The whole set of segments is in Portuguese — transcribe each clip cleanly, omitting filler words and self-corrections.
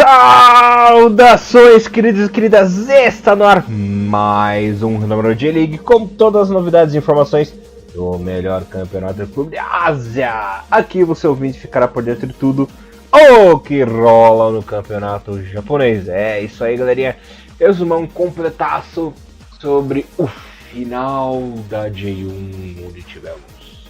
Saudações, queridos e queridas, está no ar mais um Random J-League com todas as novidades e informações do melhor campeonato do clube de Ásia. Aqui você ouvinte ficará por dentro de tudo o que rola no campeonato japonês. É isso aí, galerinha, resumão completaço sobre o final da J1, onde tivemos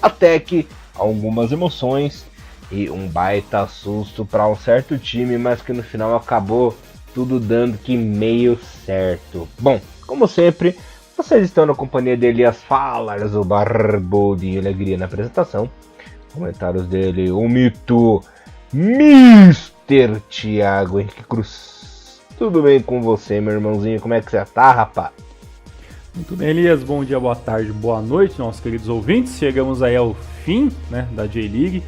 até que algumas emoções e um baita susto para um certo time, mas que no final acabou tudo dando que meio certo. Bom, como sempre, vocês estão na companhia de Elias Falas, o Barbudo e Alegria na apresentação. Comentários dele, o mito Mr. Thiago Henrique Cruz. Tudo bem com você, meu irmãozinho? Como é que você tá, rapaz? Muito bem, Elias. Bom dia, boa tarde, boa noite, nossos queridos ouvintes. Chegamos aí ao fim, da J-League.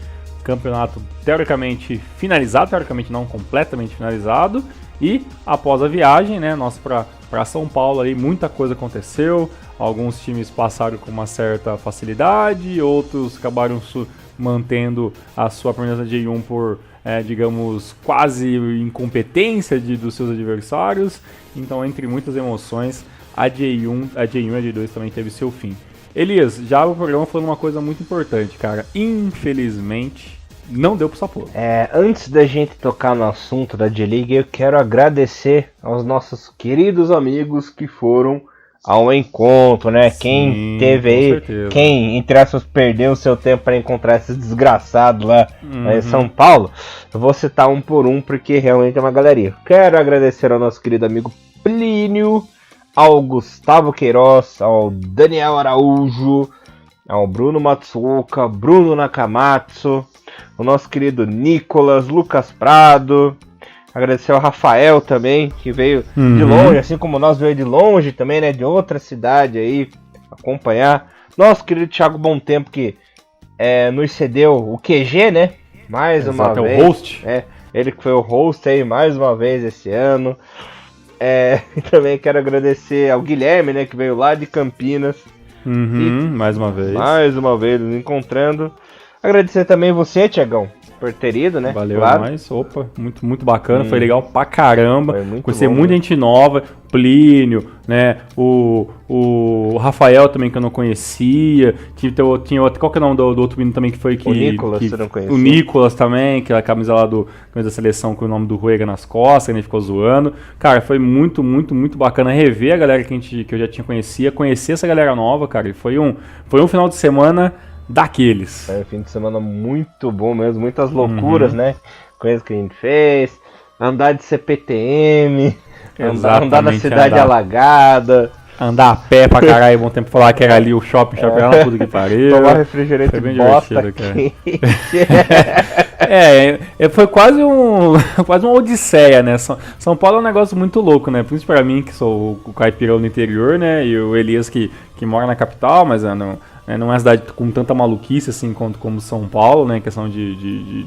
Campeonato teoricamente finalizado, teoricamente não completamente finalizado, e após a viagem, nossa para São Paulo aí muita coisa aconteceu. Alguns times passaram com uma certa facilidade, outros acabaram mantendo a sua permanência J1 por, digamos, quase incompetência dos seus adversários. Então, entre muitas emoções, a J1 e a J2 também teve seu fim. Elias, já o programa foi uma coisa muito importante, cara. Infelizmente, não deu pro Sapporo. Antes da gente tocar no assunto da J-League, eu quero agradecer aos nossos queridos amigos que foram ao encontro, né? Sim, quem teve aí, certeza. Quem, entre aspas, perdeu o seu tempo para encontrar esses desgraçados lá em São Paulo, eu vou citar um por um, porque realmente é uma galeria. Quero agradecer ao nosso querido amigo Plínio, ao Gustavo Queiroz, ao Daniel Araújo, ao Bruno Matsuoka, Bruno Nakamatsu, o nosso querido Nicolas, Lucas Prado. Agradecer ao Rafael também, que veio de longe, assim como nós, veio de longe também, de outra cidade aí, acompanhar. Nosso querido Thiago Bom Tempo, que nos cedeu o QG, mais uma vez. É o host. Ele que foi o host aí mais uma vez esse ano. E também quero agradecer ao Guilherme, que veio lá de Campinas. Mais uma vez nos encontrando. Agradecer também você, Thiagão, por ter ido, Valeu claro. demais. Opa, muito bacana, foi legal pra caramba. Conheci bom, muita gente nova, Plínio, o Rafael também, que eu não conhecia. Tinha outro, qual que é o nome do outro menino também que foi que... O Nicolas, você não conhecia? O Nicolas também, que é a camisa lá camisa da seleção com o nome do Ruega nas costas, ele ficou zoando. Cara, foi muito bacana rever a galera que eu já tinha conhecer essa galera nova, cara. E foi um final de semana daqueles. Foi um fim de semana muito bom mesmo, muitas loucuras, coisas que a gente fez, andar de CPTM, andar na cidade alagada, andar a pé pra caralho, bom tempo falar que era ali o shopping lá na puta que pariu. Tomar refrigerante bosta quente. Foi quase uma odisseia, São Paulo é um negócio muito louco, Principalmente pra mim, que sou o caipirão do interior, e o Elias que mora na capital, mas não é uma cidade com tanta maluquice assim como São Paulo, questão de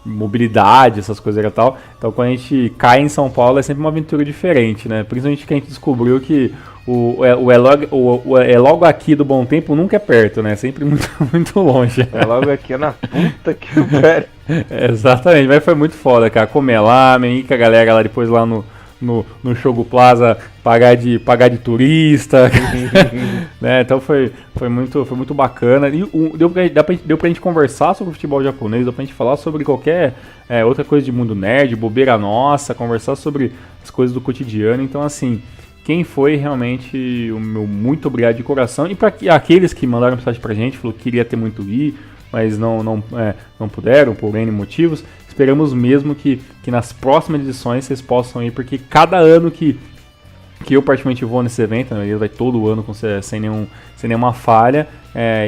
mobilidade, essas coisas e tal. Então quando a gente cai em São Paulo é sempre uma aventura diferente, Principalmente que a gente descobriu que é logo aqui do Bom Tempo nunca é perto, Sempre muito longe. É logo aqui na puta que o pariu. Exatamente, mas foi muito foda, cara. Comer lá, ir com a galera lá depois lá no Shogu Plaza pagar de turista. Então foi muito bacana. E deu pra gente conversar sobre o futebol japonês, deu pra gente falar sobre qualquer outra coisa de mundo nerd, bobeira nossa, conversar sobre as coisas do cotidiano. Então, assim, quem foi realmente o meu muito obrigado de coração. E para aqueles que mandaram mensagem pra gente, falou que queria ter muito ir, mas não puderam por N motivos. Esperamos mesmo que nas próximas edições vocês possam ir, porque cada ano que eu particularmente vou nesse evento, ele vai todo ano sem nenhuma falha,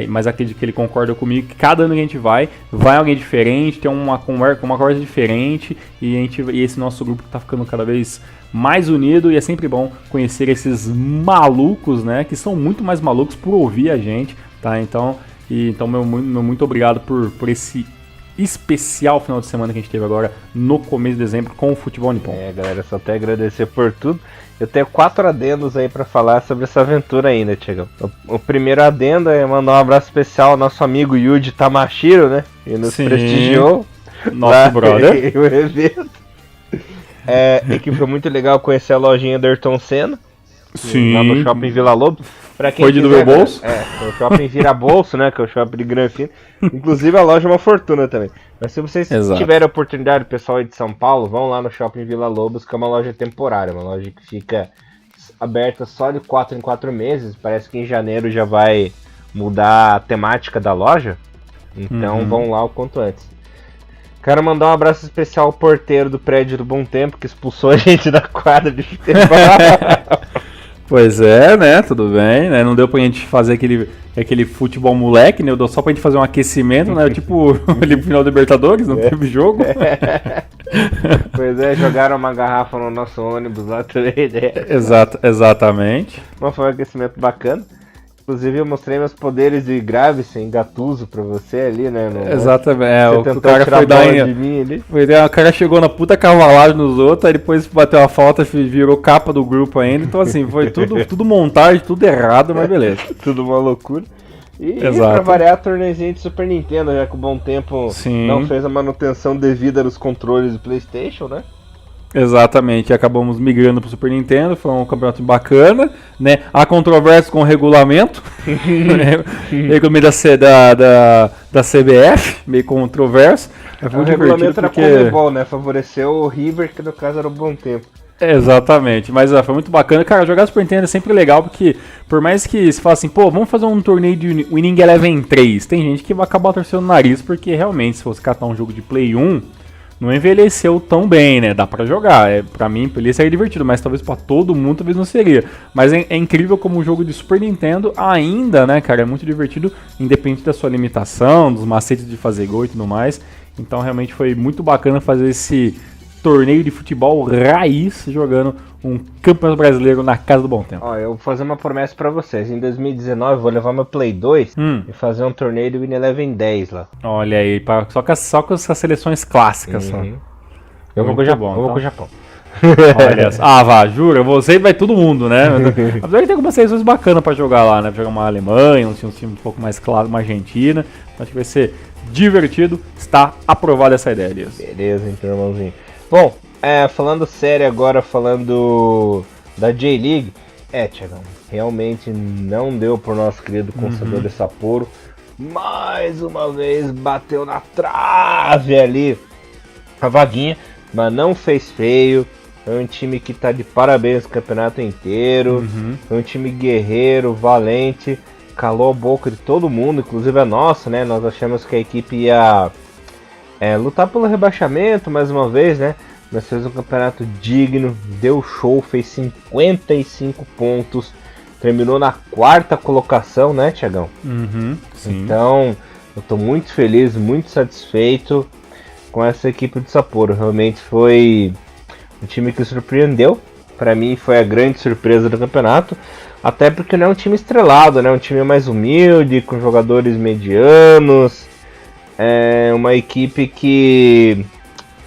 mas acredito que ele concorda comigo que cada ano que a gente vai alguém diferente, tem uma conversa diferente, e esse nosso grupo está ficando cada vez mais unido, e é sempre bom conhecer esses malucos, que são muito mais malucos por ouvir a gente, tá? Então meu muito obrigado por esse especial final de semana que a gente teve agora no começo de dezembro com o futebol nipom. Galera, só até agradecer por tudo. Eu tenho 4 adendos aí pra falar sobre essa aventura ainda, Thiago. O primeiro adendo é mandar um abraço especial ao nosso amigo Yuji Tamashiro, que nos prestigiou. Nosso brother. O evento. E que foi muito legal conhecer a lojinha do Ayrton Senna. Sim. Lá no Shopping Vila Lobos. Pra quem Foi de do meu bolso? O Shopping Vira Bolso, né? Que é o Shopping de Granfino. Inclusive a loja é uma fortuna também. Mas se vocês tiverem a oportunidade, pessoal aí de São Paulo, vão lá no Shopping Vila Lobos, que é uma loja temporária. Uma loja que fica aberta só de 4 em 4 meses. Parece que em janeiro já vai mudar a temática da loja. Então vão lá o quanto antes. Quero mandar um abraço especial ao porteiro do prédio do Bom Tempo, que expulsou a gente da quadra de futebol. Pois é, né? Tudo bem, né? Não deu pra gente fazer aquele futebol moleque, né? Deu só pra gente fazer um aquecimento, né? Tipo, ali pro final do Libertadores, não teve jogo. Pois é, jogaram uma garrafa no nosso ônibus lá também, né? Exatamente. Mas foi um aquecimento bacana. Inclusive eu mostrei meus poderes de Gravesen, Gattuso pra você ali, né? Exatamente, o cara foi dar de mim ali. O cara chegou na puta cavalagem nos outros, aí depois bateu a falta, virou capa do grupo ainda. Então assim, foi tudo montagem, tudo errado, mas beleza. Tudo uma loucura. E pra variar, torneizinho de Super Nintendo, já que o Bom Tempo não fez a manutenção devida dos controles do PlayStation, né? Exatamente, acabamos migrando pro Super Nintendo, foi um campeonato bacana, né? Há controvérsias com o regulamento, meio meio da CBF, meio controverso. O regulamento era Comebol, né? Favoreceu o River, que no caso era o Bom Tempo. Exatamente, mas foi muito bacana. Cara, jogar Super Nintendo é sempre legal, porque por mais que se fala assim, pô, vamos fazer um torneio de Winning Eleven 3, tem gente que vai acabar torcendo o nariz, porque realmente, se você catar um jogo de Play 1, não envelheceu tão bem, né? Dá pra jogar. Pra mim, ele seria divertido, mas talvez pra todo mundo, talvez não seria. Mas é incrível como o jogo de Super Nintendo ainda, né, cara, é muito divertido, independente da sua limitação, dos macetes de fazer gol e tudo mais. Então, realmente foi muito bacana fazer esse torneio de futebol raiz, jogando um campeonato brasileiro na casa do Bom Tempo. Ó, eu vou fazer uma promessa pra vocês. Em 2019 eu vou levar meu Play 2 e fazer um torneio do Win Eleven 10 lá. Olha aí, só com essas seleções clássicas. Só. Eu vou com o Japão. Eu vou com o Japão. Olha, vá, jura, você vai todo mundo, né? Apesar de ter algumas seleções bacanas pra jogar lá, né? Pra jogar uma Alemanha, um time um pouco mais claro, uma Argentina. Acho que vai ser divertido. Está aprovada essa ideia, Elias. Beleza, então, irmãozinho. Bom, falando sério agora, falando da J-League, Thiagão, realmente não deu pro nosso querido Consadole Sapporo. Mais uma vez bateu na trave ali a vaguinha, mas não fez feio. É um time que tá de parabéns no campeonato inteiro. É um time guerreiro, valente, calou a boca de todo mundo, inclusive a nossa, né? Nós achamos que a equipe ia lutar pelo rebaixamento mais uma vez, né? Mas fez um campeonato digno, deu show, fez 55 pontos, terminou na 4ª colocação, né, Thiagão? Sim. Então, eu tô muito feliz, muito satisfeito com essa equipe de Sapporo. Realmente foi um time que surpreendeu. Para mim foi a grande surpresa do campeonato. Até porque não é um time estrelado, né? Um time mais humilde, com jogadores medianos. É uma equipe que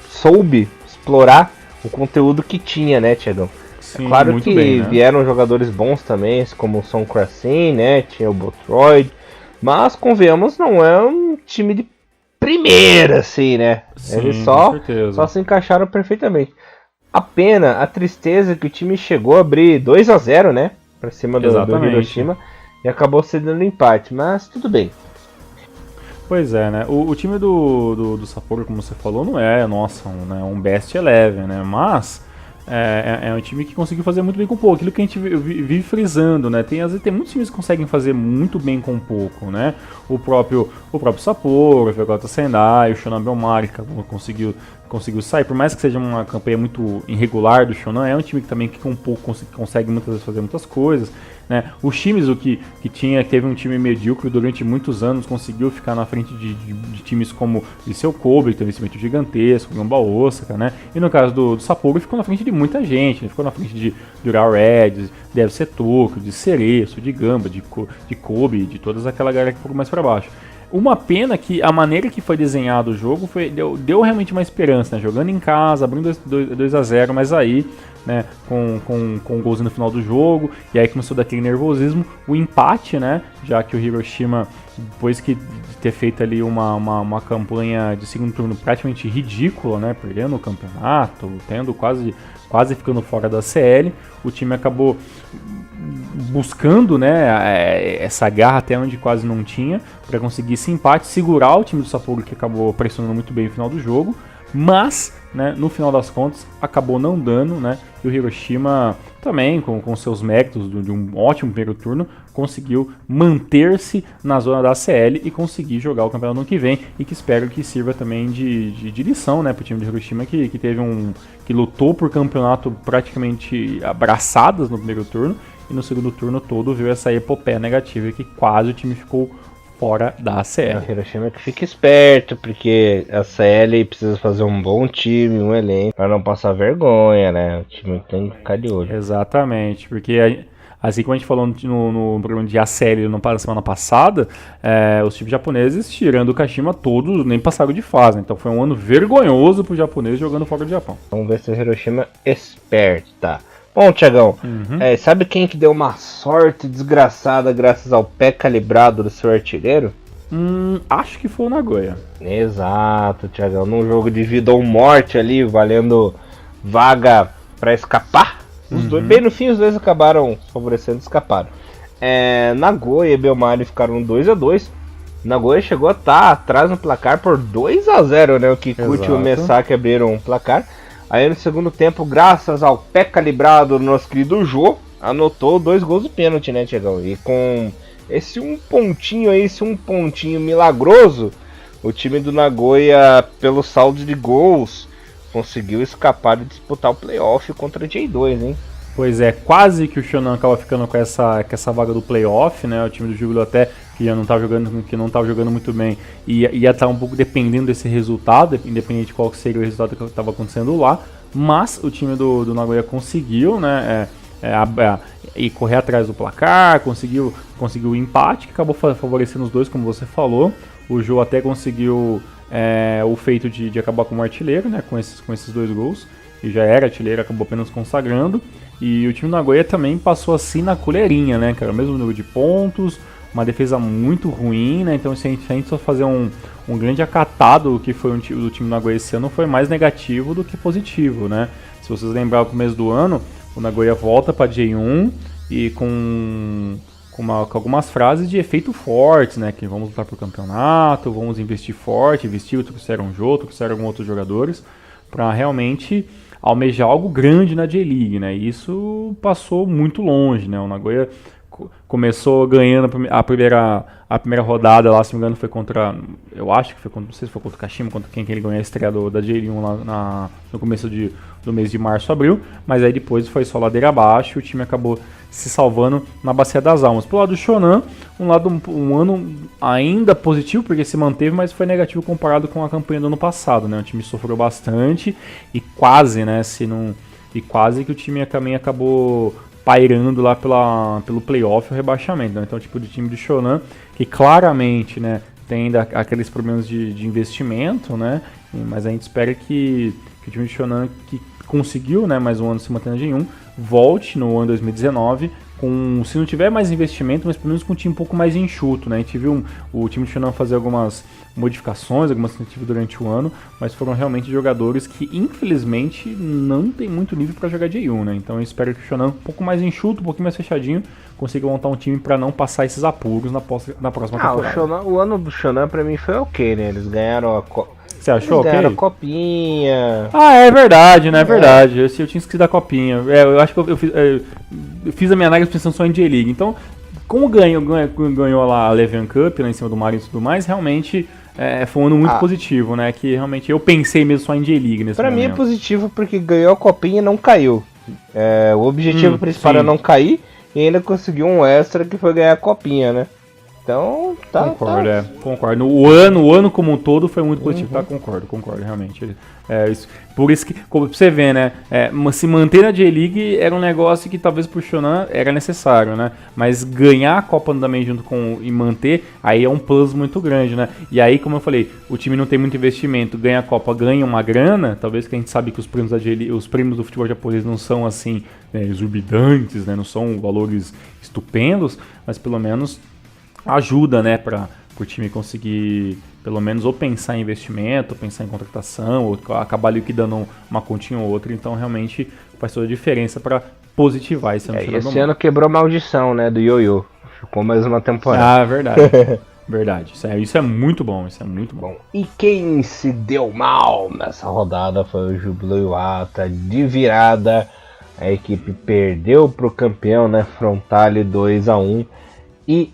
soube explorar o conteúdo que tinha, né, Thiagão? Sim, claro que bem, né? vieram jogadores bons também, como o Son Krasin, né? Tinha o Botroid. Mas, convenhamos, não é um time de primeira, assim, né? Sim, eles só se encaixaram perfeitamente. A pena, a tristeza que o time chegou a abrir 2-0, né? Pra cima do Hiroshima. E acabou cedendo empate, mas tudo bem. Pois é, né? O time do Sapporo, como você falou, não é, nossa, um best 11, né? Mas é um time que conseguiu fazer muito bem com pouco. Aquilo que a gente vive frisando, né? Tem muitos times que conseguem fazer muito bem com pouco, né? O próprio Sapporo, o Vegeta Sendai, o Shonan Bellmare conseguiu sair. Por mais que seja uma campanha muito irregular do Shonan, é um time que também que com pouco consegue muitas vezes fazer muitas coisas. Né? O Shimizu que teve um time medíocre durante muitos anos, conseguiu ficar na frente de times como Liceu Kobe, que tem um investimento gigantesco, Gamba Osaka, né? E no caso do Sapporo, ficou na frente de muita gente, né? Ficou na frente de Ural Red, de FC Tokyo, de Cereço, de Gamba, de Kobe, de todas aquela galera que ficou mais para baixo. Uma pena que a maneira que foi desenhado o jogo deu realmente uma esperança, né? Jogando em casa, abrindo 2-0, mas aí, né, com um golzinho no final do jogo, e aí começou daquele nervosismo, o empate, né? Já que o Hiroshima, depois que ter feito ali uma campanha de segundo turno praticamente ridícula, né? Perdendo o campeonato, quase ficando fora da CL. O time acabou buscando, né, essa garra até onde quase não tinha, para conseguir esse empate, segurar o time do Sapporo, que acabou pressionando muito bem no final do jogo, mas, né, no final das contas acabou não dando, né, e o Hiroshima também, com seus méritos de um ótimo primeiro turno, conseguiu manter-se na zona da CL e conseguir jogar o campeonato no ano que vem, e que espero que sirva também de lição, né, para o time do Hiroshima, que que lutou por campeonato praticamente abraçadas no primeiro turno, e no segundo turno todo viu essa epopeia negativa que quase o time ficou fora da CL. O Hiroshima que fica esperto, porque a CL precisa fazer um bom time, um elenco, para não passar vergonha, né? O time tem que ficar de olho. Exatamente, porque assim como a gente falou no programa de ACL na semana passada, os times japoneses, tirando o Kashima, todos nem passaram de fase. Então foi um ano vergonhoso pro japonês jogando fora do Japão. Vamos ver se o Hiroshima esperta. Bom, Thiagão, sabe quem que deu uma sorte desgraçada graças ao pé calibrado do seu artilheiro? Acho que foi o Nagoya. Exato, Thiagão. Num jogo de vida ou morte ali, valendo vaga pra escapar. Os dois, bem no fim, os dois acabaram favorecendo e escaparam. Nagoya e Belmari ficaram 2-2. Nagoya chegou a estar atrás no placar por 2-0, né? O Kikuchi e o Mesaki abriram o placar. Aí no segundo tempo, graças ao pé calibrado do nosso querido Jô, anotou 2 gols de pênalti, né, Thiagão? E com esse um pontinho milagroso, o time do Nagoya, pelo saldo de gols, conseguiu escapar de disputar o playoff contra a J2, hein? Pois é, quase que o Shonan acaba ficando com essa vaga do playoff, né? O time do Júbilo até que já não estava jogando muito bem e ia estar um pouco dependendo desse resultado, independente de qual seria o resultado que estava acontecendo lá. Mas o time do Nagoya conseguiu, né? E correr atrás do placar, conseguiu o empate, que acabou favorecendo os dois, como você falou. O Jô até conseguiu o feito de acabar como artilheiro, né? Com esses 2 gols. E já era artilheiro, acabou apenas consagrando. E o time do Nagoya também passou assim na colherinha, né? Que era o mesmo número de pontos, uma defesa muito ruim, né? Então se a gente só fazer um grande acatado do que foi o time do Nagoya esse ano, foi mais negativo do que positivo, né? Se vocês lembrarem, no começo do ano, o Nagoya volta para J1 e com algumas frases de efeito forte, né? Que vamos lutar por campeonato, vamos investir forte, trouxeram o Jô, trouxeram alguns outros jogadores, para realmente almejar algo grande na J-League, né? E isso passou muito longe, né? O Nagoya começou ganhando a primeira rodada lá, se não me engano, foi contra, eu acho que foi contra, não sei se foi contra o Kashima, contra quem que ele ganhou a estreia da J1 lá no começo do mês de março, abril, mas aí depois foi só ladeira abaixo e o time acabou se salvando na Bacia das Almas. Pro lado do Shonan, um ano ainda positivo, porque se manteve, mas foi negativo comparado com a campanha do ano passado, né? O time sofreu bastante e quase, né, quase que o time também acabou pairando lá pelo playoff ou rebaixamento, né? Então, tipo de time do Shonan, que claramente, né, tem ainda aqueles problemas de investimento, né? Mas a gente espera que o time do Shonan, que conseguiu, né, mais um ano se manter na G1, volte no ano 2019 se não tiver mais investimento, mas pelo menos com um time um pouco mais enxuto, né? A gente viu o time do Shonan fazer algumas modificações, algumas tentativas durante o ano, mas foram realmente jogadores que infelizmente não tem muito nível para jogar J1, né? Então eu espero que o Shonan um pouco mais enxuto, um pouquinho mais fechadinho, consiga montar um time para não passar esses apuros na próxima temporada. O ano do Shonan para mim foi ok, né? Eles ganharam Você achou ok? Ganharam a copinha. Ah, é verdade, né? É verdade. Eu tinha esquecido da copinha. Eu acho que eu fiz a minha análise pensando só em J-League. Então, como ganhou lá a Levian Cup lá em cima do Mario e tudo mais, realmente foi um ano muito positivo, né? Que realmente eu pensei mesmo só em J-League nesse momento. Pra mim é positivo porque ganhou a copinha e não caiu. O objetivo principal era não cair e ainda conseguiu um extra que foi ganhar a copinha, né? Então, concordo. O ano como um todo foi muito positivo, tá? Concordo, realmente. Isso, por isso que, como você vê, né? Se manter na J-League era um negócio que talvez pro Shonan era necessário, né? Mas ganhar a Copa também junto e manter, aí é um plus muito grande, né? E aí, como eu falei, o time não tem muito investimento, ganha a Copa, ganha uma grana, talvez que a gente sabe que os prêmios da J-League, os prêmios do futebol japonês não são assim, né, exorbitantes, né? Não são valores estupendos, mas pelo menos ajuda, né, o time conseguir, pelo menos, ou pensar em investimento, ou pensar em contratação, ou acabar liquidando uma continha ou outra. Então, realmente, faz toda a diferença para positivar esse ano. Esse ano quebrou a maldição, né, do ioiô. Ficou mais uma temporada. Ah, verdade. Verdade. Isso é muito bom. Isso é muito bom. E quem se deu mal nessa rodada foi o Júbilo Iwata. De virada, a equipe perdeu para o campeão, né, Frontale 2-1. E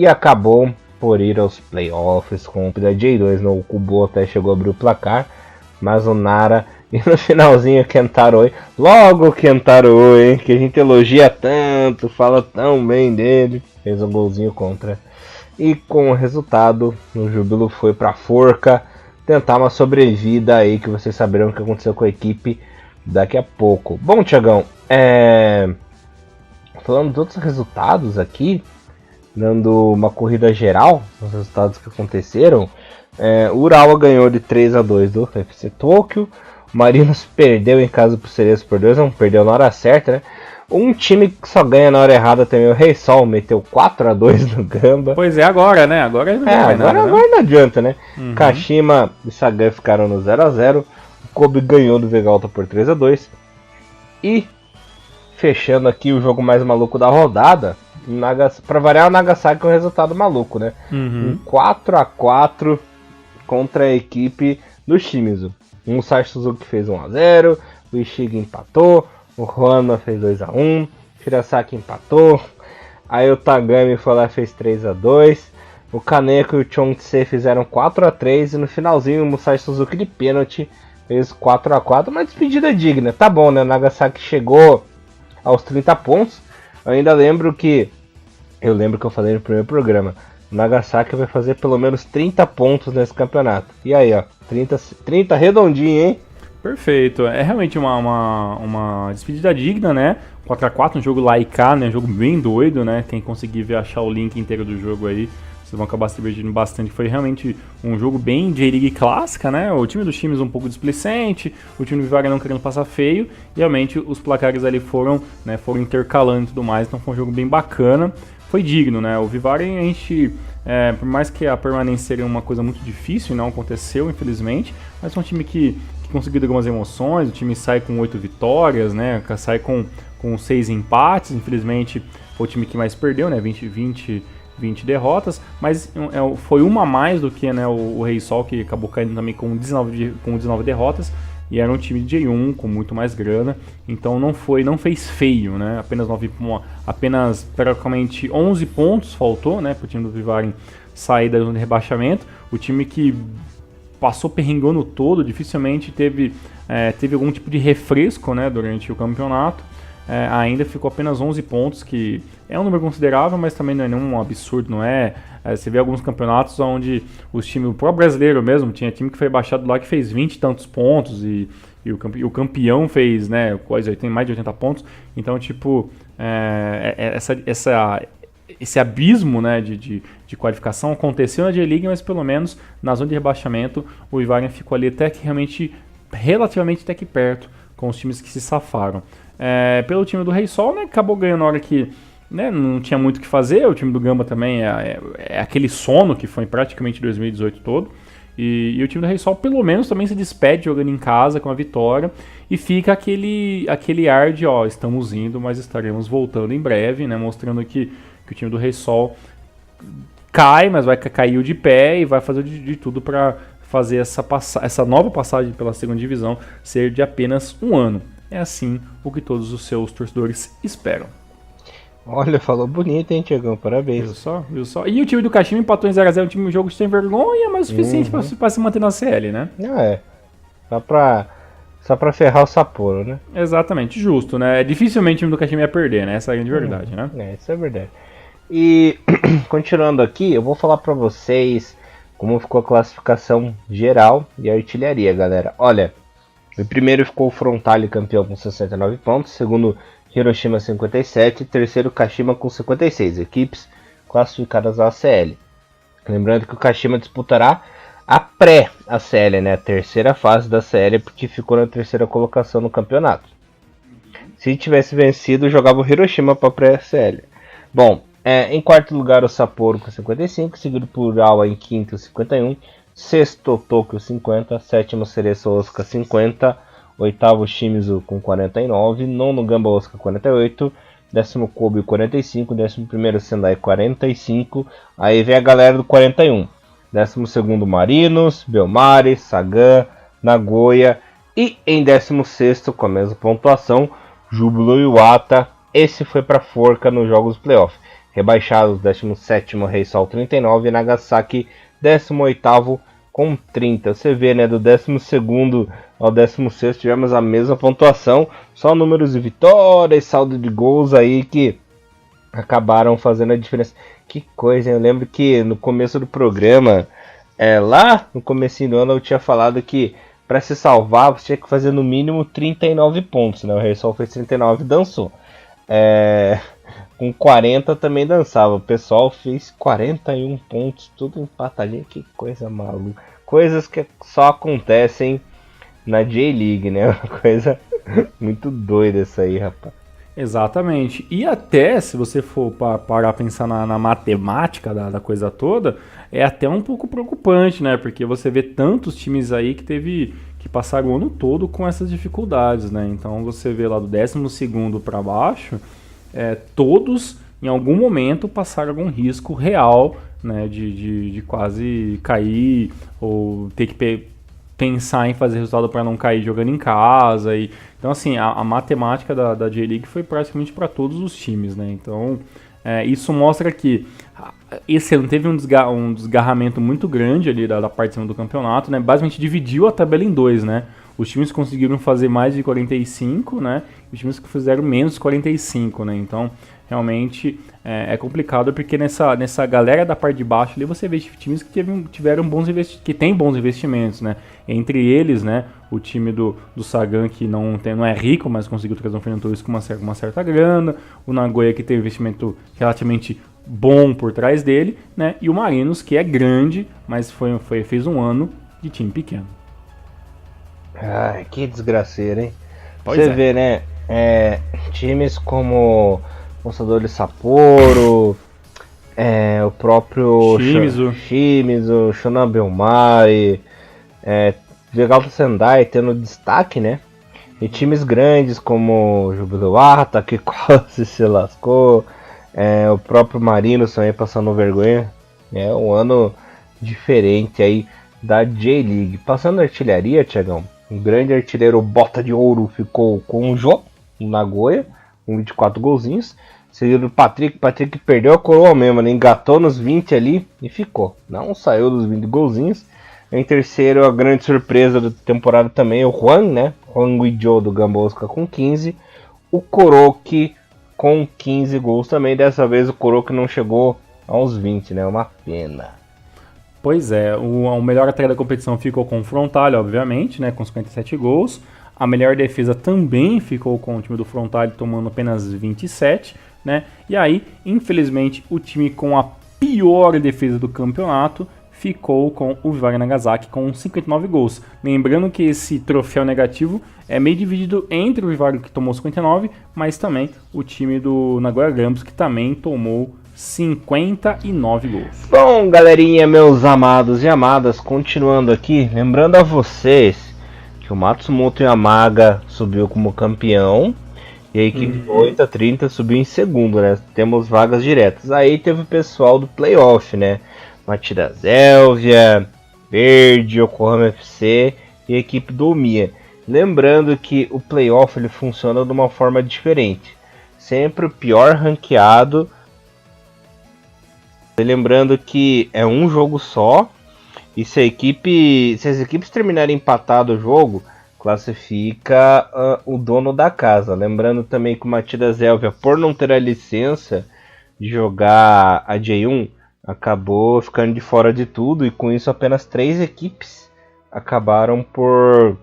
acabou por ir aos playoffs com o da J2. O Kubo até chegou a abrir o placar, mas o Nara... E no finalzinho, Kentaro, logo o Kentaro, hein, que a gente elogia tanto, fala tão bem dele, fez um golzinho contra. E com o resultado, o Júbilo foi pra forca, tentar uma sobrevida aí, que vocês saberão o que aconteceu com a equipe daqui a pouco. Bom, Thiagão, falando de outros resultados aqui, dando uma corrida geral, os resultados que aconteceram, o Urawa ganhou de 3-2 do FC Tóquio. O Marinos perdeu em casa pro Cerezo por 2-1, perdeu na hora certa, né? Um time que só ganha na hora errada também, o Rei Sol, meteu 4-2 no Gamba. Pois é, agora, né? Agora não vai nada, agora não adianta, né? Kashima e Sagan ficaram no 0-0. O Kobe ganhou do Vega Alta por 3-2. E, fechando aqui o jogo mais maluco da rodada, pra variar, o Nagasaki com um resultado maluco, né? Um 4-4 contra a equipe do Shimizu. O Musashi Suzuki fez 1-0, o Ishigi empatou, o Juana fez 2-1, o Shirasaki empatou, aí o Tagami foi lá e fez 3-2, o Kaneko e o Chongtse fizeram 4-3 e no finalzinho o Musashi Suzuki de pênalti fez 4-4, uma despedida digna. Tá bom, né? O Nagasaki chegou aos 30 pontos. Eu ainda lembro que eu falei no primeiro programa, o Nagasaki vai fazer pelo menos 30 pontos nesse campeonato. E aí, ó, 30 redondinho, hein? Perfeito. É realmente uma despedida digna, né? 4x4, um jogo lá e cá, né? Um jogo bem doido, né? Quem conseguir achar o link inteiro do jogo aí, vocês vão acabar se divertindo bastante. Foi realmente um jogo bem J-League clássica, né? O time dos times um pouco displicente, o time do Vivaria não querendo passar feio. E realmente os placares ali foram intercalando e tudo mais, então foi um jogo bem bacana. Foi digno, né? O Vivarium, a gente, por mais que a permanência seria uma coisa muito difícil, não aconteceu, infelizmente, mas é um time que conseguiu algumas emoções, o time sai com 8 vitórias, né? Sai com 6 empates, infelizmente foi o time que mais perdeu, né? 20 derrotas, mas foi uma a mais do que, né, o Rei Sol, que acabou caindo também com 19 derrotas, e era um time de J1 com muito mais grana, então não fez feio, né? Apenas praticamente 11 pontos faltou, né, para o time do Vivarium sair da zona de rebaixamento. O time que passou perrengando todo, dificilmente teve algum tipo de refresco, né, durante o campeonato. Ainda ficou apenas 11 pontos, que é um número considerável, mas também não é nenhum absurdo, não é? Você vê alguns campeonatos onde os times, o próprio brasileiro mesmo, tinha time que foi baixado lá que fez 20 e tantos pontos e o campeão fez, né, tem mais de 80 pontos. Então, tipo, esse abismo, né, de qualificação aconteceu na J-League, mas pelo menos na zona de rebaixamento o Vivarium ficou ali até que relativamente até que perto com os times que se safaram. Pelo time do Rei Sol, né, acabou ganhando na hora que, né, não tinha muito o que fazer. O time do Gamba também é aquele sono que foi praticamente 2018 todo. E o time do Rei Sol pelo menos também se despede jogando em casa com a vitória. E fica aquele ar de, ó, estamos indo, mas estaremos voltando em breve, né, mostrando que o time do Rei Sol cai, mas vai cair de pé e vai fazer de tudo para fazer essa nova passagem pela segunda divisão ser de apenas um ano. É assim o que todos os seus torcedores esperam. Olha, falou bonito, hein, Tiagão? Parabéns. Viu só? E o time do Kashima empatou em 0x0, um time de jogo sem vergonha, mas o suficiente para se manter na CL, né? Só pra ferrar o Sapporo, né? Exatamente, justo, né? Dificilmente o time do Kashima ia perder, né? Essa é a grande verdade, né? Isso é verdade. E, continuando aqui, eu vou falar pra vocês como ficou a classificação geral de artilharia, galera. Olha, o primeiro ficou o Frontale campeão com 69 pontos, segundo Hiroshima 57 e terceiro Kashima com 56, equipes classificadas à ACL. Lembrando que o Kashima disputará a pré-ACL, né, a terceira fase da ACL, porque ficou na terceira colocação no campeonato. Se tivesse vencido, jogava o Hiroshima para pré-ACL. Bom, Em quarto lugar, o Sapporo com 55, seguido por Awa em quinto, 51, sexto, Tokyo 50, sétimo, Cereço Osaka 50, oitavo, Shimizu com 49, nono, Gamba Osaka 48, décimo, Kobe 45, décimo primeiro, Sendai 45, aí vem a galera do 41, décimo segundo, Marinos, Belmare, Sagan, Nagoya, e em décimo sexto, com a mesma pontuação, Júbilo Iwata. Esse foi para forca nos jogos playoff. Rebaixados, 17º, Reysol 39 e Nagasaki 18º com 30. Você vê, né, do 12º ao 16º tivemos a mesma pontuação, só números de vitórias, saldo de gols aí que acabaram fazendo a diferença. Que coisa, hein? Eu lembro que no começo do programa, lá no comecinho do ano, eu tinha falado que para se salvar você tinha que fazer no mínimo 39 pontos, né? O Reysol fez 39 e dançou. Com 40 também dançava. O pessoal fez 41 pontos, tudo empatadinho. Que coisa maluca. Coisas que só acontecem na J-League, né? Uma coisa muito doida essa aí, rapaz. Exatamente. E até, se você for parar a pensar na matemática da coisa toda, é até um pouco preocupante, né? Porque você vê tantos times aí que passaram o ano todo com essas dificuldades, né? Então você vê lá do 12º para baixo, todos em algum momento passaram algum risco real, né? De quase cair ou ter que pensar em fazer resultado para não cair jogando em casa. Então, assim, a matemática da J-League foi praticamente para todos os times, né? Então, isso mostra que esse ano teve um desgarramento muito grande ali da parte de cima do campeonato, né? Basicamente dividiu a tabela em dois, né? Os times que conseguiram fazer mais de 45, né? E os times que fizeram menos de 45, né? Então, realmente é complicado porque nessa galera da parte de baixo ali você vê times que tiveram que tem bons investimentos, né? Entre eles, né, o time do Sagan, que não é rico, mas conseguiu trazer um Fernando Torres com uma certa grana, o Nagoya, que tem um investimento relativamente bom por trás dele, né? E o Marinos, que é grande, mas fez um ano de time pequeno. Ai, que desgraceira, hein? Pois Você vê, né? Times como Consador de Sapporo, o próprio Shimizu, Shonan Belmare, Vegalta Sendai tendo destaque, né? E times grandes como Júbilo Iwata, que quase se lascou, o próprio Marinos também passando vergonha. É um ano diferente aí da J-League. Passando a artilharia, Thiagão, um grande artilheiro Bota de Ouro ficou com o Jô, o Nagoya, com 24 golzinhos. Seguido do Patrick perdeu a coroa mesmo, né? Engatou nos 20 ali e ficou. Não saiu dos 20 golzinhos. Em terceiro, a grande surpresa da temporada também, o Juan, né? Juan Guijo do Gamba Osaka com 15. O Kuroki com 15 gols também. Dessa vez o Kuroki não chegou aos 20, né? Uma pena. Pois é, o melhor atleta da competição ficou com o Frontale, obviamente, né? Com 57 gols. A melhor defesa também ficou com o time do Frontale, tomando apenas 27, né? E aí, infelizmente, o time com a pior defesa do campeonato ficou com o Vivari Nagasaki com 59 gols. Lembrando que esse troféu negativo é meio dividido entre o Vivari, que tomou 59, mas também o time do Nagoya Grampus, que também tomou 59 gols. Bom, galerinha, meus amados e amadas, continuando aqui, lembrando a vocês que o Matsumoto Yamaga subiu como campeão e a equipe 8-30 subiu em segundo, né? Temos vagas diretas. Aí teve o pessoal do playoff, né? Matidas Elvia, Verde, Yokohama FC e a equipe do Omiya. Lembrando que o playoff ele funciona de uma forma diferente. Sempre o pior ranqueado. Lembrando que é um jogo só. E se as equipes terminarem empatado o jogo, classifica o dono da casa. Lembrando também que o Matidas Elvia, por não ter a licença de jogar a J1, acabou ficando de fora de tudo, e com isso apenas 3 equipes acabaram por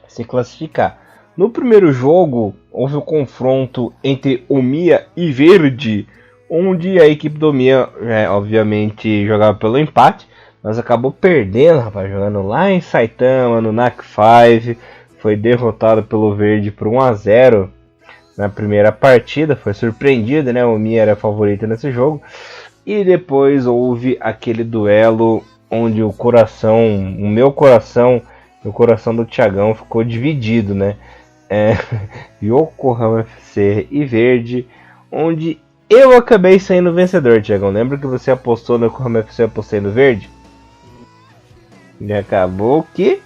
se classificar. No primeiro jogo houve o confronto entre Omiya e Verde, onde a equipe do Omiya obviamente jogava pelo empate, mas acabou perdendo, rapaz, jogando lá em Saitama, no NAC 5, foi derrotado pelo Verde por 1-0 na primeira partida, foi surpreendido, né? O Mi era favorito nesse jogo. E depois houve aquele duelo onde o meu coração e o coração do Thiagão ficou dividido, né? Yokohama FC e Verde, onde eu acabei saindo vencedor, Thiagão. Lembra que você apostou no Yokohama FC e eu apostei no Verde? E acabou que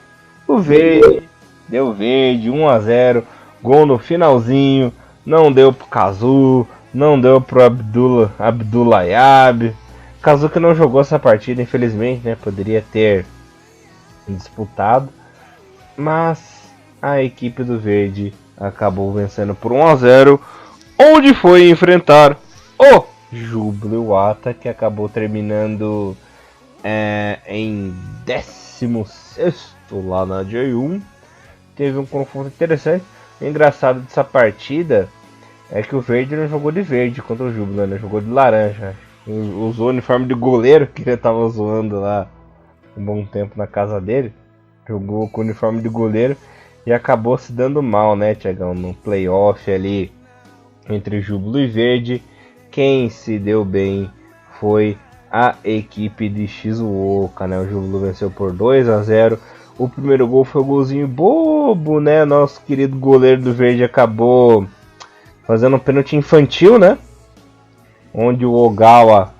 o Verde deu Verde, 1-0, gol no finalzinho, não deu pro Kazu, não deu pro Abdulayab. Kazu que não jogou essa partida, infelizmente, né? Poderia ter disputado, mas a equipe do Verde acabou vencendo por 1-0, onde foi enfrentar o Júbilo Iwata, que acabou terminando em 16º lá na J1. Teve um confronto interessante. O engraçado dessa partida é que o Verde não jogou de verde contra o Júbilo, né? Jogou de laranja. Usou o uniforme de goleiro, que ele tava zoando lá um bom tempo na casa dele. Jogou com o uniforme de goleiro e acabou se dando mal, né, Thiagão? No playoff ali entre Júbilo e Verde. Quem se deu bem foi a equipe de Shizuoka, né? O Júbilo venceu por 2-0. O primeiro gol foi um golzinho bobo, né? Nosso querido goleiro do Verde acabou fazendo um pênalti infantil, né? Onde o Ogawa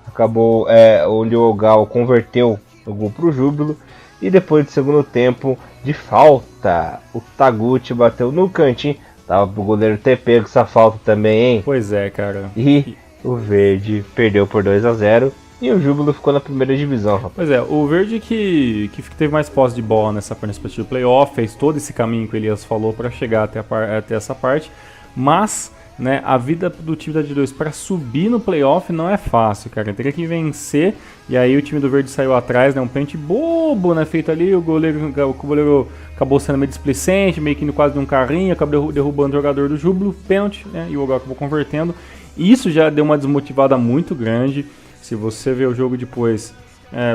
converteu o gol pro Júbilo. E depois do segundo tempo de falta, o Taguchi bateu no cantinho. Tava pro goleiro ter pego essa falta também, hein? Pois é, cara. E o Verde perdeu por 2-0. E o Júbilo ficou na primeira divisão, rapaz. Pois é, o Verde que teve mais posse de bola nessa partida do playoff, fez todo esse caminho que o Elias falou para chegar até essa parte, mas, né, a vida do time da D2 para subir no playoff não é fácil, cara. Teria que vencer, e aí o time do Verde saiu atrás, né, um pênalti bobo, né, feito ali, o goleiro acabou sendo meio displicente, meio que quase de um carrinho, acabou derrubando o jogador do Júbilo, pênalti, né, e o Ogawa acabou convertendo. E isso já deu uma desmotivada muito grande. Se você vê o jogo depois,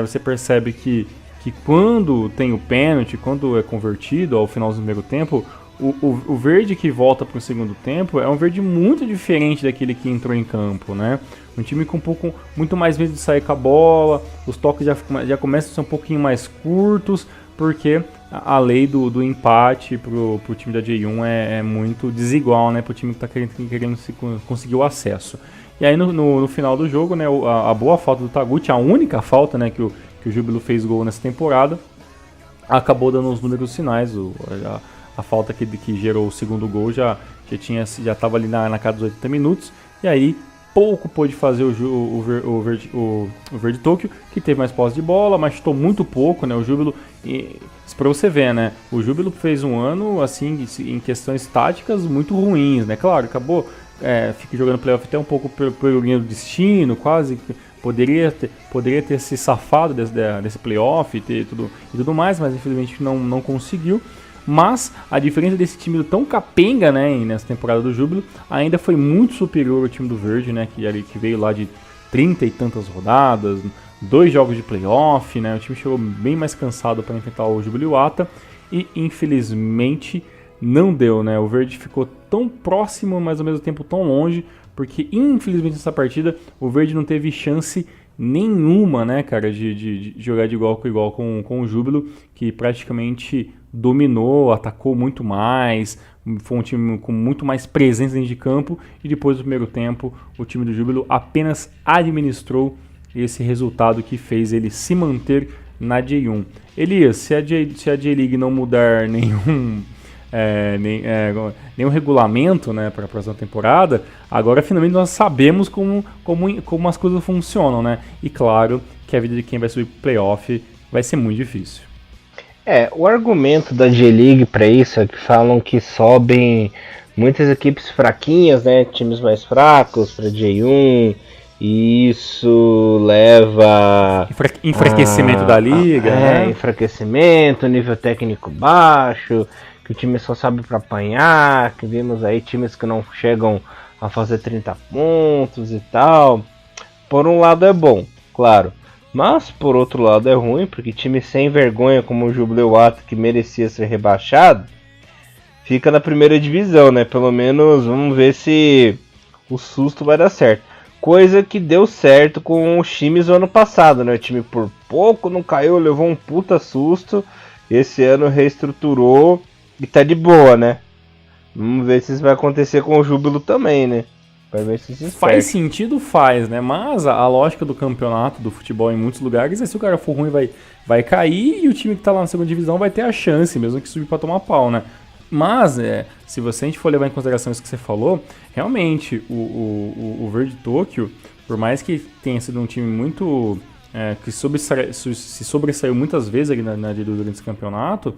você percebe que quando tem o pênalti, quando é convertido ao final do primeiro tempo, o Verde que volta para o segundo tempo é um Verde muito diferente daquele que entrou em campo, né? Um time com muito mais medo de sair com a bola, os toques já começam a ser um pouquinho mais curtos, porque a lei do empate pro time da J1 é muito desigual, né? Pro time que está querendo conseguir o acesso. E aí no final do jogo, né, a boa falta do Taguchi, a única falta, né, que o Júbilo fez gol nessa temporada, acabou dando os números finais. A falta que gerou o segundo gol já estava ali na casa dos 80 minutos. E aí pouco pôde fazer o Verde Tóquio, que teve mais posse de bola, mas chutou muito pouco, né? O Júbilo, isso pra você ver, né? O Júbilo fez um ano, assim, em questões táticas muito ruins, né? Claro, acabou... fica jogando playoff até um pouco pelo linha do destino, quase poderia ter se safado desse playoff e tudo mais, mas infelizmente não conseguiu. Mas a diferença desse time tão capenga, né, nessa temporada do Júbilo ainda foi muito superior ao time do Verde, né, que veio lá de 30 e tantas rodadas, 2 jogos de playoff, né, o time chegou bem mais cansado para enfrentar o Júbilo Iwata e infelizmente não deu, né? O Verde ficou tão próximo, mas ao mesmo tempo tão longe, porque infelizmente nessa partida o Verde não teve chance nenhuma, né, cara, de jogar de igual com o Júbilo, que praticamente dominou, atacou muito mais, foi um time com muito mais presença dentro de campo, e depois do primeiro tempo o time do Júbilo apenas administrou esse resultado que fez ele se manter na J1. Elias, se a J-League não mudar nenhum regulamento, né, para a próxima temporada, agora finalmente nós sabemos como as coisas funcionam, né? E claro que a vida de quem vai subir pro playoff vai ser muito difícil. O argumento da J-League para isso é que falam que sobem muitas equipes fraquinhas, né, times mais fracos para J1, e isso leva enfraquecimento da liga, né? Enfraquecimento, nível técnico baixo, que o time só sabe para apanhar, que vimos aí times que não chegam a fazer 30 pontos e tal. Por um lado é bom, claro, mas por outro lado é ruim, porque time sem vergonha como o Júbilo Iwata, que merecia ser rebaixado, fica na primeira divisão, né? Pelo menos vamos ver se o susto vai dar certo. Coisa que deu certo com os times do ano passado, né? O time por pouco não caiu, levou um puta susto. Esse ano reestruturou e tá de boa, né? Vamos ver se isso vai acontecer com o Júbilo também, né? Vai ver se isso faz sentido, faz, né? Mas a lógica do campeonato, do futebol em muitos lugares é se o cara for ruim vai cair e o time que tá lá na segunda divisão vai ter a chance, mesmo que subir pra tomar pau, né? Mas, se a gente for levar em consideração isso que você falou, realmente o Verde Tóquio, por mais que tenha sido um time muito... que se sobressaiu muitas vezes ali na durante esse campeonato,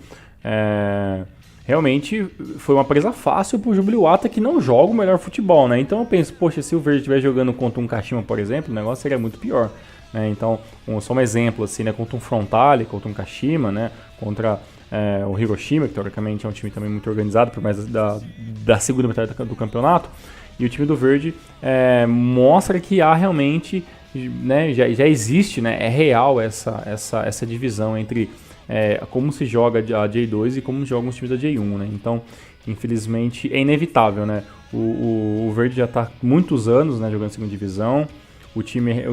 realmente foi uma presa fácil pro Jubiluata, que não joga o melhor futebol, né? Então eu penso, poxa, se o Verde estiver jogando contra um Kashima, por exemplo, o negócio seria muito pior, né? Então, só um exemplo, assim, né? Contra um Frontale, contra um Kashima, né? Contra o Hiroshima, que teoricamente é um time também muito organizado, por mais da segunda metade do campeonato, e o time do Verde mostra que há realmente, né, já existe, né, é real essa divisão entre como se joga a J2 e como jogam os times da J1, né? Então, infelizmente, é inevitável, né? O Verde já está muitos anos, né, jogando segunda divisão. Os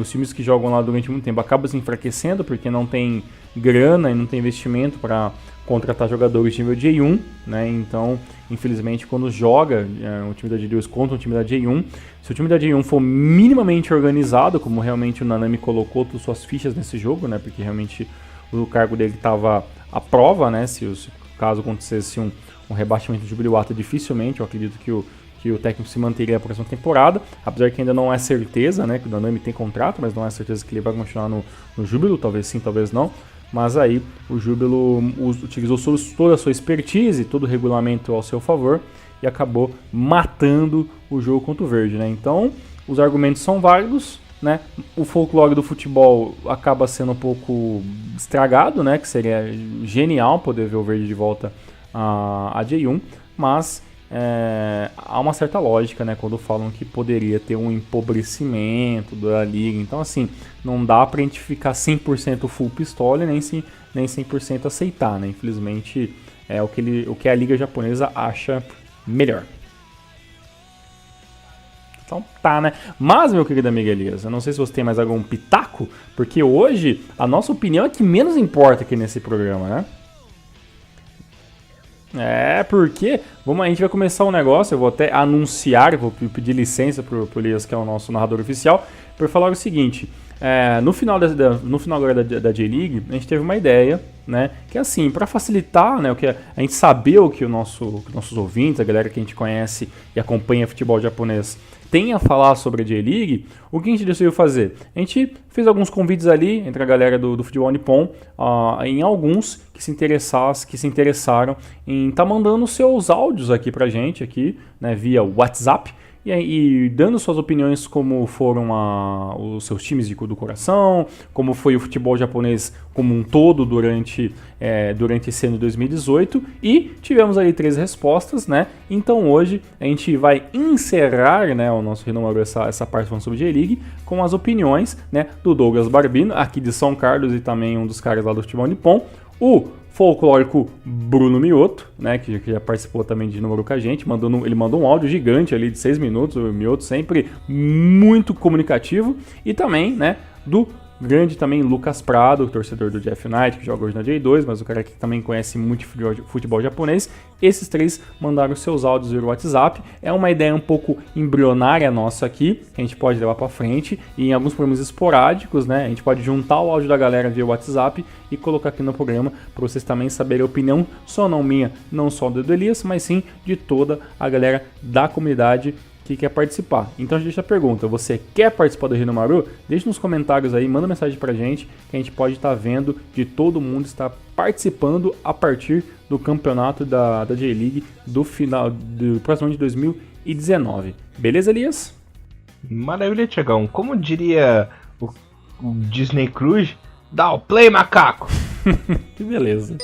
times que jogam lá durante muito tempo acabam se enfraquecendo porque não tem grana e não tem investimento para contratar jogadores de nível J1, né? Então, infelizmente, quando joga o time da J2 contra o time da J1, se o time da J1 for minimamente organizado, como realmente o Nanami colocou todas suas fichas nesse jogo, né? Porque realmente o cargo dele estava à prova, né? Se caso acontecesse um rebaixamento de Jubiluata, dificilmente, eu acredito que o técnico se manteria na próxima temporada, apesar que ainda não é certeza, né, que o Nanami tem contrato, mas não é certeza que ele vai continuar no Júbilo, talvez sim, talvez não, mas aí o Júbilo utilizou toda a sua expertise, todo o regulamento ao seu favor e acabou matando o jogo contra o Verde, né? Então, os argumentos são válidos, né? O folclore do futebol acaba sendo um pouco estragado, né, que seria genial poder ver o Verde de volta a J1, mas há uma certa lógica, né, quando falam que poderia ter um empobrecimento da liga. Então, assim, não dá pra gente ficar 100% full pistola nem 100% aceitar, né? Infelizmente, é o que a liga japonesa acha melhor. Então tá, né? Mas, meu querido amigo Elias, eu não sei se você tem mais algum pitaco, porque hoje a nossa opinião é que menos importa aqui nesse programa, né? Porque a gente vai começar um negócio, eu vou até anunciar, vou pedir licença pro Elias, que é o nosso narrador oficial, para falar o seguinte, no final agora da J-League, a gente teve uma ideia, né, que é assim, para facilitar, né, a gente saber o que os nossos ouvintes, a galera que a gente conhece e acompanha futebol japonês, tem a falar sobre a J-League, o que a gente decidiu fazer? A gente fez alguns convites ali entre a galera do futebol nippon, em alguns que se interessaram em estar mandando seus áudios aqui pra gente, aqui, né, via WhatsApp, e dando suas opiniões como foram os seus times do coração, como foi o futebol japonês como um todo durante esse ano de 2018, e tivemos aí 3 respostas, né? Então hoje a gente vai encerrar, né, o nosso Rinomaru, essa parte falando sobre J-League, com as opiniões, né, do Douglas Barbino, aqui de São Carlos, e também um dos caras lá do futebol nippon, o folclórico Bruno Mioto, né, que já participou também de número com a gente, ele mandou um áudio gigante ali de 6 minutos, o Mioto sempre muito comunicativo, e também, né, do grande também Lucas Prado, torcedor do Jeff Knight, que joga hoje na J2, mas o cara que também conhece muito futebol japonês. Esses 3 mandaram seus áudios via WhatsApp. É uma ideia um pouco embrionária nossa aqui, que a gente pode levar para frente, e em alguns programas esporádicos, né, a gente pode juntar o áudio da galera via WhatsApp e colocar aqui no programa para vocês também saberem a opinião, só não minha, não só do Elias, mas sim de toda a galera da comunidade que quer participar. Então a gente deixa a pergunta, você quer participar do Rinomaru? Deixe nos comentários aí, manda mensagem pra gente, que a gente pode estar vendo de todo mundo estar participando a partir do campeonato da J-League do próximo ano de 2019. Beleza, Elias? Maravilha, Thiagão. Como diria o Disney Cruise, dá o play, macaco! Que beleza.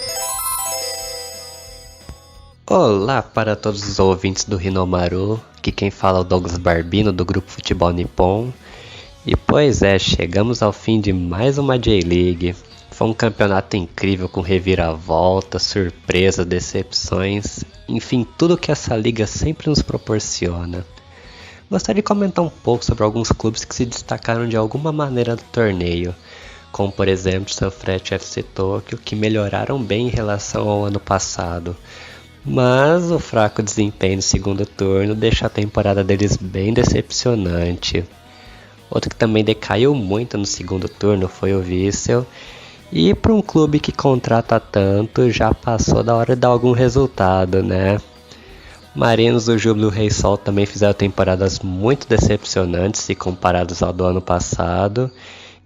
Olá para todos os ouvintes do Rinomaru, aqui quem fala é o Douglas Barbino do grupo Futebol Nippon. E pois chegamos ao fim de mais uma J-League. Foi um campeonato incrível com reviravoltas, surpresas, decepções, enfim, tudo que essa liga sempre nos proporciona. Gostaria de comentar um pouco sobre alguns clubes que se destacaram de alguma maneira no torneio, como por exemplo Sanfrecce FC Tóquio, que melhoraram bem em relação ao ano passado, mas o fraco desempenho no segundo turno deixa a temporada deles bem decepcionante. Outro que também decaiu muito no segundo turno foi o Vissel, e para um clube que contrata tanto, já passou da hora de dar algum resultado, né? Marinos do Júbilo e o Rei Sol também fizeram temporadas muito decepcionantes se comparados ao do ano passado.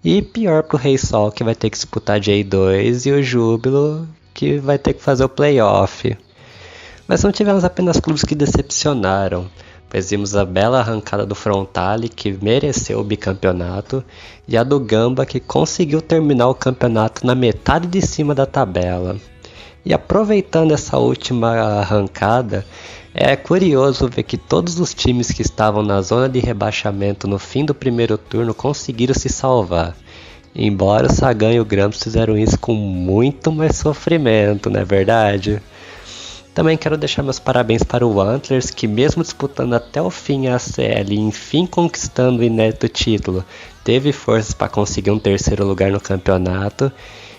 E pior pro Rei Sol, que vai ter que disputar J2, e o Júbilo, que vai ter que fazer o playoff. Mas não tivemos apenas clubes que decepcionaram, pois vimos a bela arrancada do Frontale, que mereceu o bicampeonato, e a do Gamba, que conseguiu terminar o campeonato na metade de cima da tabela. E aproveitando essa última arrancada, é curioso ver que todos os times que estavam na zona de rebaixamento no fim do primeiro turno conseguiram se salvar. Embora o Sagan e o Grampus fizeram isso com muito mais sofrimento, não é verdade? Também quero deixar meus parabéns para o Antlers, que mesmo disputando até o fim a CL e enfim conquistando o inédito título, teve forças para conseguir um terceiro lugar no campeonato.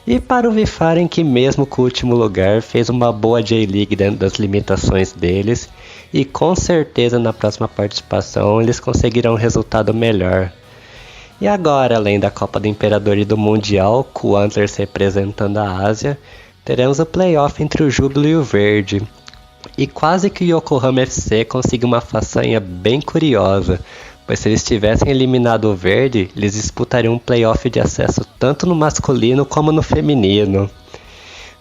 E para o Vifaren, que mesmo com o último lugar, fez uma boa J-League dentro das limitações deles, e com certeza na próxima participação eles conseguirão um resultado melhor. E agora, além da Copa do Imperador e do Mundial, com o Antlers representando a Ásia, teremos o playoff entre o Júbilo e o Verde. E quase que o Yokohama FC conseguiu uma façanha bem curiosa, pois se eles tivessem eliminado o Verde, eles disputariam um playoff de acesso tanto no masculino como no feminino.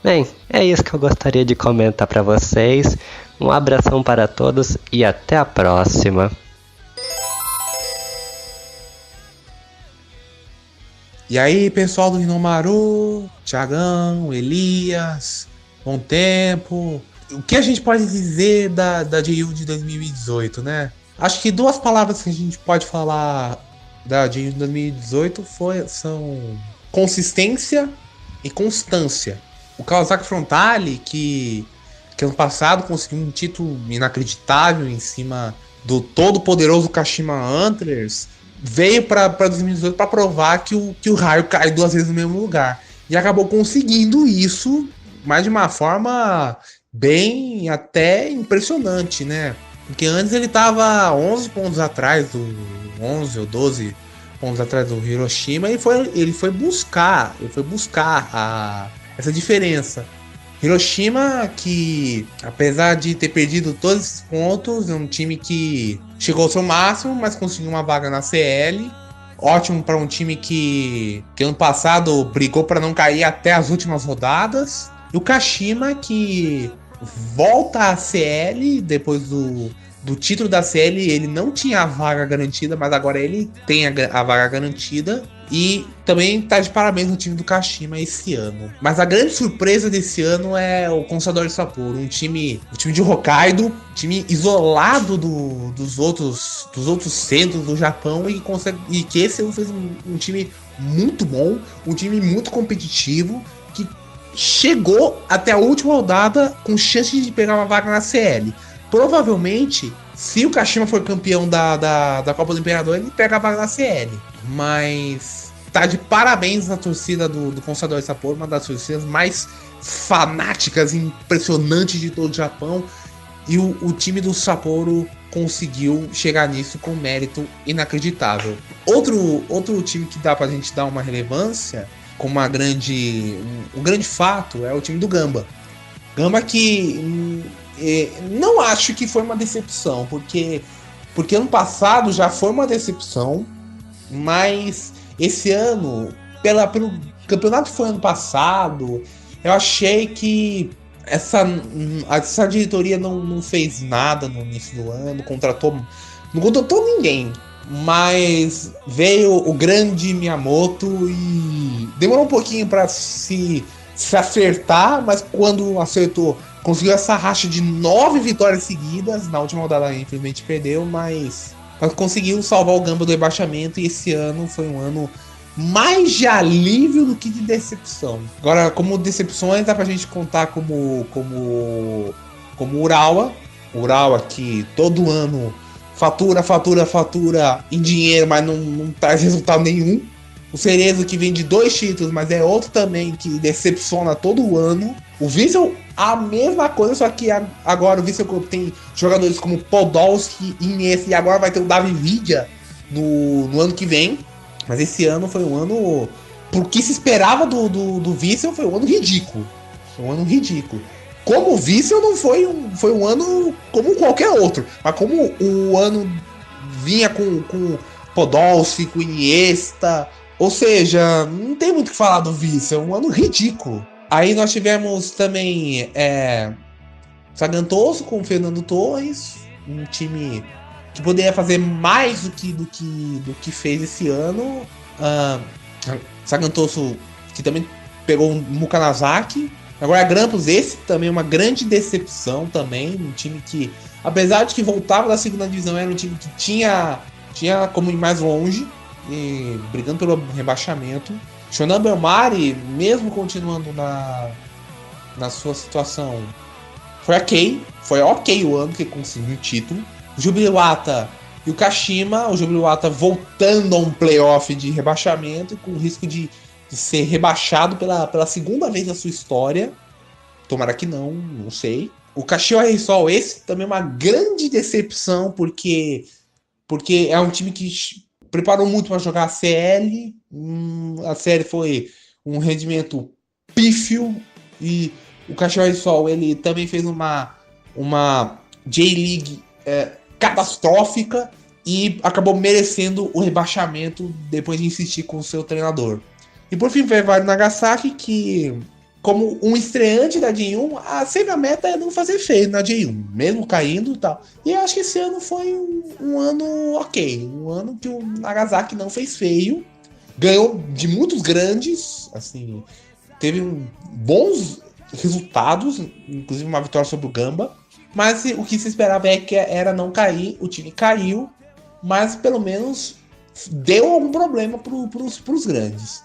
Bem, é isso que eu gostaria de comentar para vocês. Um abração para todos e até a próxima. E aí, pessoal do Hinomaru, Thiagão, Elias, bom tempo. O que a gente pode dizer da JU de 2018, né? Acho que duas palavras que a gente pode falar da JU de 2018 são consistência e constância. O Kawasaki Frontale, que ano passado conseguiu um título inacreditável em cima do todo poderoso Kashima Antlers, veio para 2018 para provar que o raio cai duas vezes no mesmo lugar. E acabou conseguindo isso, mas de uma forma bem até impressionante, né? Porque antes ele estava 11 pontos atrás, 11 ou 12 pontos atrás do Hiroshima, e ele foi buscar essa diferença. Hiroshima, que apesar de ter perdido todos esses pontos, é um time que chegou ao seu máximo, mas conseguiu uma vaga na CL. Ótimo para um time que ano passado brigou para não cair até as últimas rodadas. E o Kashima, que volta à CL depois do título da CL. Ele não tinha a vaga garantida, mas agora ele tem a vaga garantida. E também tá de parabéns no time do Kashima esse ano. Mas a grande surpresa desse ano é o Consadole Sapporo, o time de Hokkaido, time isolado dos outros centros do Japão, e que esse ano fez um time muito bom, um time muito competitivo, que chegou até a última rodada com chance de pegar uma vaga na CL. Provavelmente, se o Kashima for campeão da Copa do Imperador, ele pega a vaga na CL. Mas tá de parabéns na torcida do Consadole Sapporo, uma das torcidas mais fanáticas e impressionantes de todo o Japão. E o time do Sapporo conseguiu chegar nisso com mérito inacreditável. Outro time que dá pra gente dar uma relevância, com um grande fato, é o time do Gamba. Gamba que não acho que foi uma decepção, porque ano passado já foi uma decepção, mas esse ano, pelo campeonato que foi ano passado, eu achei que essa diretoria não fez nada no início do ano, não contratou ninguém, mas veio o grande Miyamoto e demorou um pouquinho para se acertar, mas quando acertou, conseguiu essa racha de 9 vitórias seguidas. Na última rodada, infelizmente, perdeu, mas conseguiu salvar o Gamba do rebaixamento. E esse ano foi um ano mais de alívio do que de decepção. Agora, como decepções, dá pra gente contar como Urawa. Urawa que todo ano fatura em dinheiro, mas não traz resultado nenhum. O Cerezo que vem de 2 títulos, mas é outro também que decepciona todo ano. O Vissel, a mesma coisa, só que agora o Vissel tem jogadores como Podolski, Iniesta, e agora vai ter o Davi Vidia no ano que vem. Mas esse ano foi um ano... Por que se esperava do Vissel, foi um ano ridículo. Foi um ano ridículo. Como o Vissel não foi um ano como qualquer outro. Mas como o ano vinha com Podolski, com Iniesta... Ou seja, não tem muito o que falar do Vissel. É um ano ridículo. Aí nós tivemos também Sagantoso com o Fernando Torres. Um time que poderia fazer mais do que fez esse ano. Sagantoso que também pegou um Mukanazaki. Agora Grampus, esse também é uma grande decepção também. Um time que, apesar de que voltava da segunda divisão, era um time que tinha como ir mais longe. E brigando pelo rebaixamento. Shonan Belmari, mesmo continuando na sua situação, foi ok o ano que conseguiu o título. O Jubiluata e o Kashima, o Jubiluata voltando a um playoff de rebaixamento, com o risco de ser rebaixado pela segunda vez na sua história. Tomara que não sei. O Kashiwa Reysol, esse também é uma grande decepção, porque é um time que preparou muito para jogar a CL. A série foi um rendimento pífio. E o Kashiwa Reysol, ele também fez uma J-League catastrófica e acabou merecendo o rebaixamento depois de insistir com o seu treinador. E por fim veio o Nagasaki, que como um estreante da J1, sempre a meta é não fazer feio na J1, mesmo caindo e tal. E eu acho que esse ano foi um ano ok, um ano que o Nagasaki não fez feio, ganhou de muitos grandes, assim, teve bons resultados, inclusive uma vitória sobre o Gamba, mas o que se esperava era não cair. O time caiu, mas pelo menos deu algum problema pros grandes.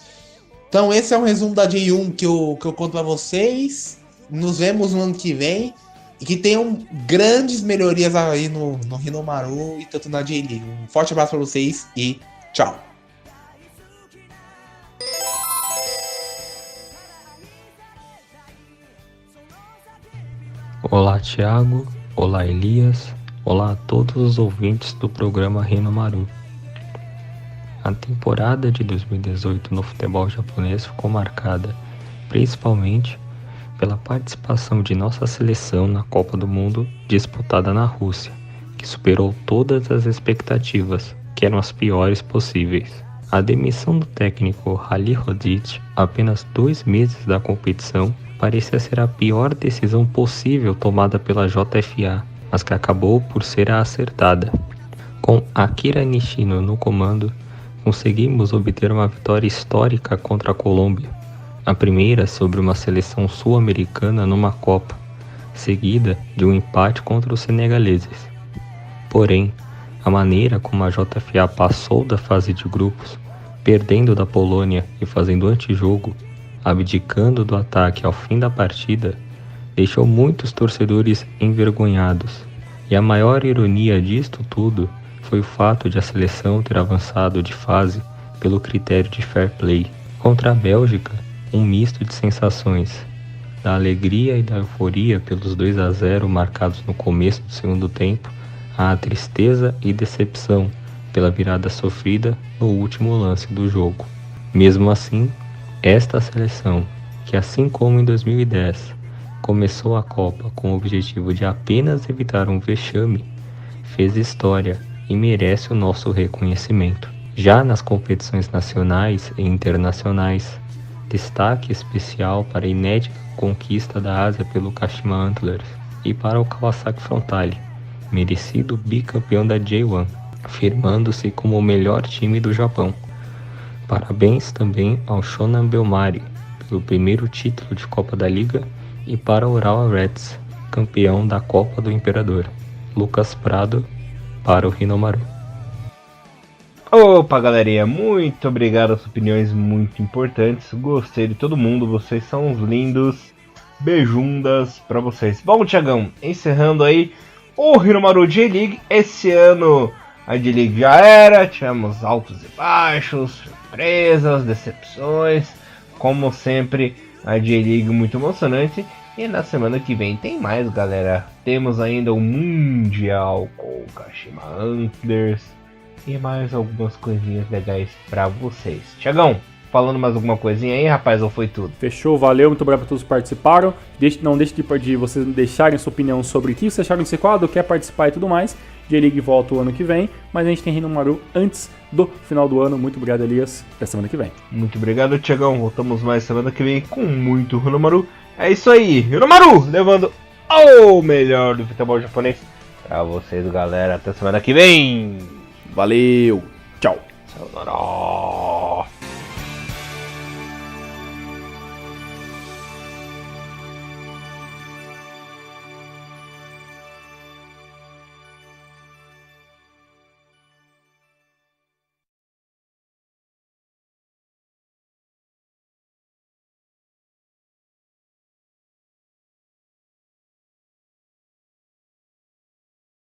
Então esse é um resumo da J1 que eu conto pra vocês. Nos vemos no ano que vem. E que tenham grandes melhorias aí no Hinomaru e tanto na J-League. Um forte abraço pra vocês e tchau. Olá, Thiago. Olá, Elias. Olá a todos os ouvintes do programa Hinomaru. A temporada de 2018 no futebol japonês ficou marcada principalmente pela participação de nossa seleção na Copa do Mundo disputada na Rússia, que superou todas as expectativas, que eram as piores possíveis. A demissão do técnico Halilhodžić, apenas 2 meses da competição, parecia ser a pior decisão possível tomada pela JFA, mas que acabou por ser a acertada. Com Akira Nishino no comando, conseguimos obter uma vitória histórica contra a Colômbia, a primeira sobre uma seleção sul-americana numa Copa, seguida de um empate contra os senegaleses. Porém, a maneira como a JFA passou da fase de grupos, perdendo da Polônia e fazendo antijogo, abdicando do ataque ao fim da partida, deixou muitos torcedores envergonhados. E a maior ironia disto tudo foi o fato de a seleção ter avançado de fase pelo critério de fair play. Contra a Bélgica, um misto de sensações, da alegria e da euforia pelos 2-0 marcados no começo do segundo tempo, à tristeza e decepção pela virada sofrida no último lance do jogo. Mesmo assim, esta seleção, que assim como em 2010, começou a Copa com o objetivo de apenas evitar um vexame, fez história e merece o nosso reconhecimento. Já nas competições nacionais e internacionais, destaque especial para a inédita conquista da Ásia pelo Kashima Antlers e para o Kawasaki Frontale, merecido bicampeão da J1, firmando-se como o melhor time do Japão. Parabéns também ao Shonan Belmari pelo primeiro título de Copa da Liga e para o Urawa Reds, campeão da Copa do Imperador. Lucas Prado para o Hinomaru. Opa, galerinha, muito obrigado, as opiniões muito importantes. Gostei de todo mundo, vocês são uns lindos. Beijundas pra vocês. Bom, Thiagão, encerrando aí o Hiromaru J-League. Esse ano a J-League já era, tivemos altos e baixos, surpresas, decepções. Como sempre, a J-League muito emocionante. E na semana que vem tem mais, galera. Temos ainda o Mundial com o Kashima Antlers e mais algumas coisinhas legais pra vocês. Thiagão, falando mais alguma coisinha aí, rapaz, ou foi tudo? Fechou, valeu, muito obrigado a todos que participaram. Não deixe de vocês deixarem sua opinião sobre o que vocês acharam desse quadro, quer participar e tudo mais. J-League volta o ano que vem, mas a gente tem Hiromaru antes do final do ano. Muito obrigado, Elias. Até semana que vem. Muito obrigado, Thiagão. Voltamos mais semana que vem com muito Hiromaru. É isso aí, Hiromaru levando o melhor do futebol japonês pra vocês, galera. Até semana que vem. Valeu, tchau. Sayonara.